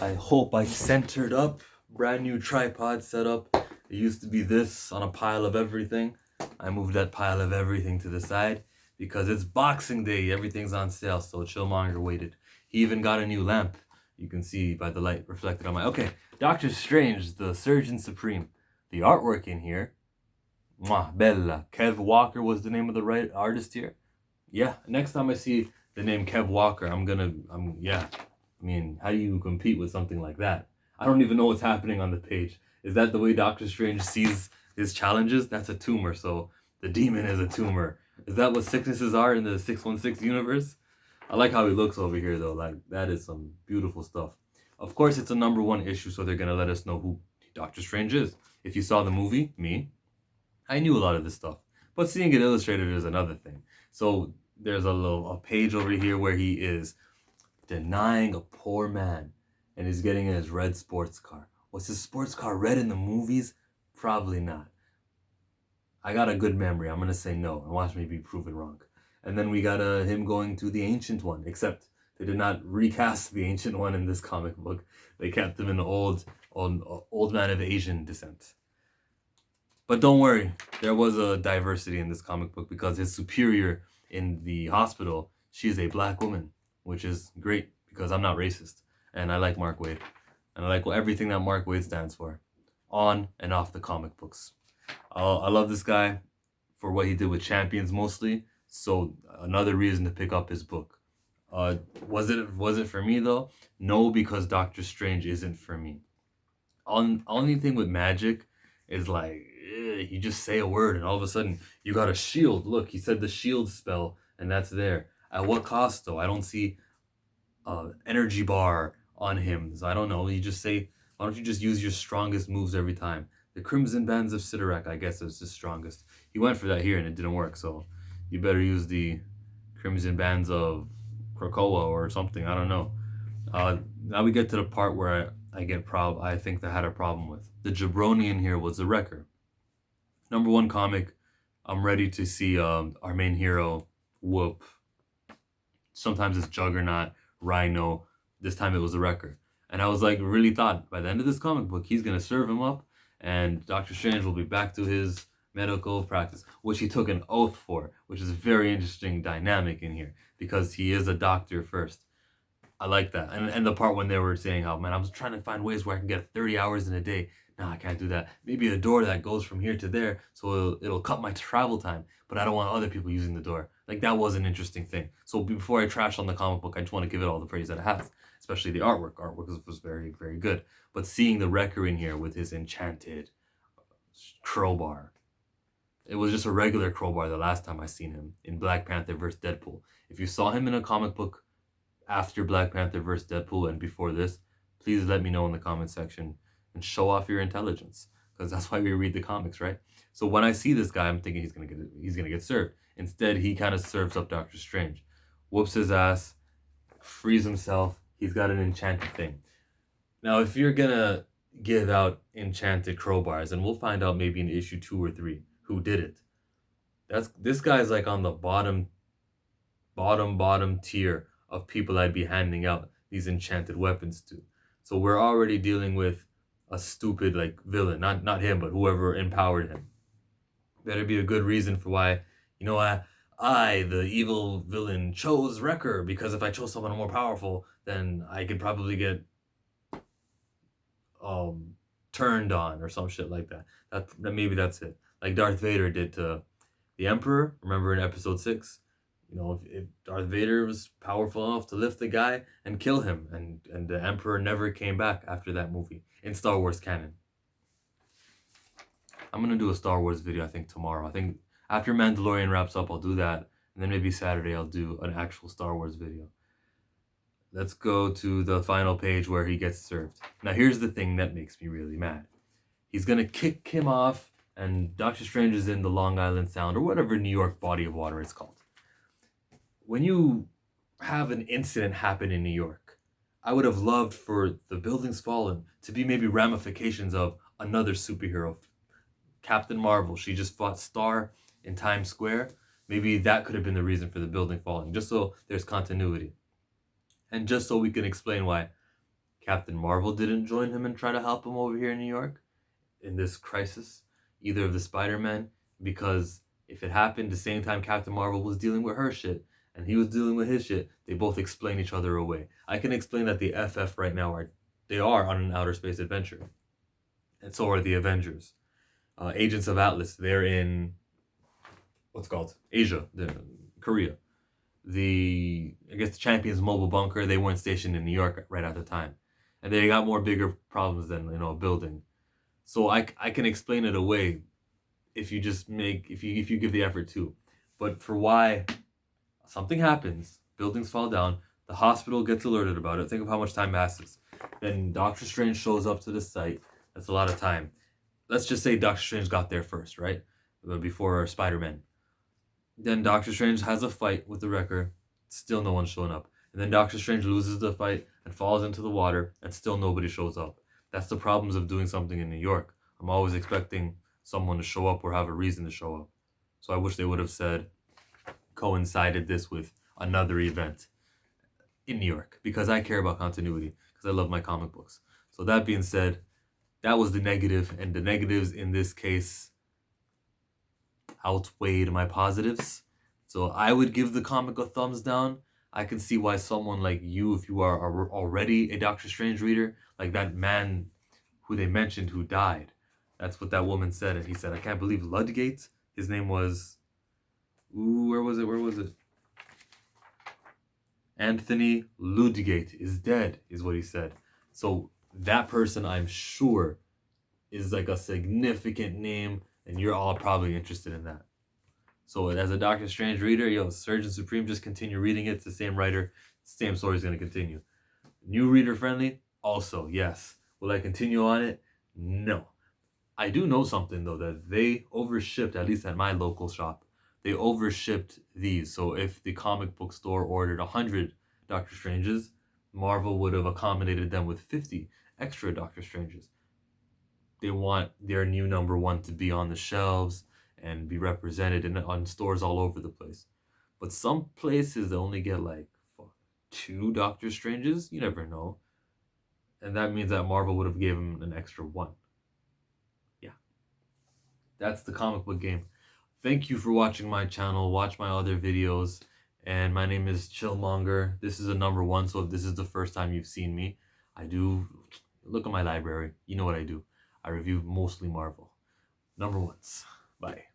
I hope I centered up. Brand new tripod setup. It used to be this on a pile of everything. I moved that pile of everything to the side because it's Boxing Day. Everything's on sale, so Chillmonger waited. He even got a new lamp. You can see by the light reflected on my... Okay, Doctor Strange, the Surgeon Supreme. The artwork in here. Mwah, bella. Kev Walker was the name of the artist here. Yeah, next time I see the name Kev Walker, yeah. I mean, how do you compete with something like that? I don't even know what's happening on the page. Is that the way Doctor Strange sees his challenges? That's a tumor, so the demon is a tumor. Is that what sicknesses are in the 616 universe? I like how he looks over here, though. Like, that is some beautiful stuff. Of course, it's a #1 issue, so they're going to let us know who Doctor Strange is. If you saw the movie, I knew a lot of this stuff. But seeing it illustrated is another thing. So there's a page over here where he is denying a poor man and he's getting in his red sports car. Was his sports car red in the movies? Probably not. I got a good memory. I'm going to say no and watch me be proven wrong. And then we got him going to the Ancient One, except they did not recast the Ancient One in this comic book. They kept him an old man of Asian descent. But don't worry, there was a diversity in this comic book because his superior in the hospital, she's a black woman, which is great because I'm not racist. And I like Mark Waid. And I like everything that Mark Waid stands for, on and off the comic books. I love this guy for what he did with Champions mostly. So another reason to pick up his book. Was it for me though? No, because Doctor Strange isn't for me. Only thing with magic is like you just say a word and all of a sudden you got a shield. Look, he said the shield spell and that's there. At what cost though? I don't see energy bar on him. So I don't know. You just say, why don't you just use your strongest moves every time? The Crimson Bands of Sidorak, I guess, is the strongest. He went for that here and it didn't work. So you better use the Crimson Bands of Krakoa or something. I don't know. Now we get to the part where I think I had a problem with. The jabroni in here was the wrecker. #1 comic. I'm ready to see our main hero whoop. Sometimes it's Juggernaut, Rhino. This time it was the wrecker. And I was like, really thought by the end of this comic book, he's going to serve him up and Doctor Strange will be back to his medical practice, which he took an oath for, which is a very interesting dynamic in here because he is a doctor first. I like that. And the part when they were saying how, man, I was trying to find ways where I can get 30 hours in a day. No, I can't do that. Maybe a door that goes from here to there, so it'll cut my travel time, but I don't want other people using the door. Like, that was an interesting thing. So before I trash on the comic book, I just want to give it all the praise that it has, especially the artwork. Artwork was very, very good. But seeing the Wrecker in here with his enchanted crowbar, it was just a regular crowbar the last time I seen him in Black Panther vs. Deadpool. If you saw him in a comic book after Black Panther vs. Deadpool and before this, please let me know in the comment section and show off your intelligence, because that's why we read the comics, right? So when I see this guy, I'm thinking he's gonna get served. Instead, he kind of serves up Doctor Strange, whoops his ass, frees himself. He's got an enchanted thing. Now, if you're gonna give out enchanted crowbars, and we'll find out maybe in issue 2 or 3 who did it. This guy's like on the bottom tier of people I'd be handing out these enchanted weapons to. So we're already dealing with a stupid like villain, not him, but whoever empowered him. Better be a good reason for why, I the evil villain, chose Wrecker, because if I chose someone more powerful, then I could probably get turned on or some shit like that. That maybe that's it. Like Darth Vader did to the Emperor. Remember in episode 6? If Darth Vader was powerful enough to lift the guy and kill him, and the Emperor never came back after that movie in Star Wars canon. I'm gonna do a Star Wars video, I think, tomorrow. I think after Mandalorian wraps up, I'll do that, and then maybe Saturday I'll do an actual Star Wars video. Let's go to the final page where he gets served. Now here's the thing that makes me really mad. He's gonna kick him off, and Doctor Strange is in the Long Island Sound, or whatever New York body of water it's called. When you have an incident happen in New York, I would have loved for the buildings fallen to be maybe ramifications of another superhero. Captain Marvel, she just fought Star in Times Square. Maybe that could have been the reason for the building falling, just so there's continuity. And just so we can explain why Captain Marvel didn't join him and try to help him over here in New York in this crisis, either of the Spider-Man, because if it happened the same time Captain Marvel was dealing with her shit and he was dealing with his shit, they both explain each other away. I can explain that the FF right now are on an outer space adventure, and so are the Avengers. Agents of Atlas, they're in what's called Asia, Korea. I guess the Champions Mobile Bunker, they weren't stationed in New York right at the time, and they got more bigger problems than a building. So I can explain it away if you just if you give the effort to. But for why something happens, buildings fall down, the hospital gets alerted about it. Think of how much time passes. Then Doctor Strange shows up to the site. That's a lot of time. Let's just say Doctor Strange got there first, right? Before Spider-Man. Then Doctor Strange has a fight with the Wrecker. Still no one's showing up. And then Doctor Strange loses the fight and falls into the water, and still nobody shows up. That's the problems of doing something in New York. I'm always expecting someone to show up or have a reason to show up. So I wish they would have said, coincided this with another event in New York, because I care about continuity, because I love my comic books. So that being said, that was the negative, and the negatives in this case outweighed my positives. So I would give the comic a thumbs down. I can see why someone like you, if you are already a Doctor Strange reader, like that man who they mentioned who died. That's what that woman said, and he said, I can't believe Ludgate. His name was, where was it? Anthony Ludgate is dead, is what he said. So that person, I'm sure, is like a significant name, and you're all probably interested in that. So as a Doctor Strange reader, Surgeon Supreme, just continue reading it. It's the same writer, same story's going to continue. New reader friendly? Also, yes. Will I continue on it? No. I do know something, though, that they overshipped, at least at my local shop, they overshipped these. So if the comic book store ordered 100 Doctor Stranges, Marvel would have accommodated them with 50 extra Doctor Stranges. They want their new #1 to be on the shelves and be represented on stores all over the place. But some places they only get like 2 Doctor Stranges. You never know. And that means that Marvel would have given them an extra 1. Yeah. That's the comic book game. Thank you for watching my channel. Watch my other videos. And my name is Chillmonger. This is a #1, so if this is the first time you've seen me, I do look at my library. You know what I do. I review mostly Marvel. #1s. Bye.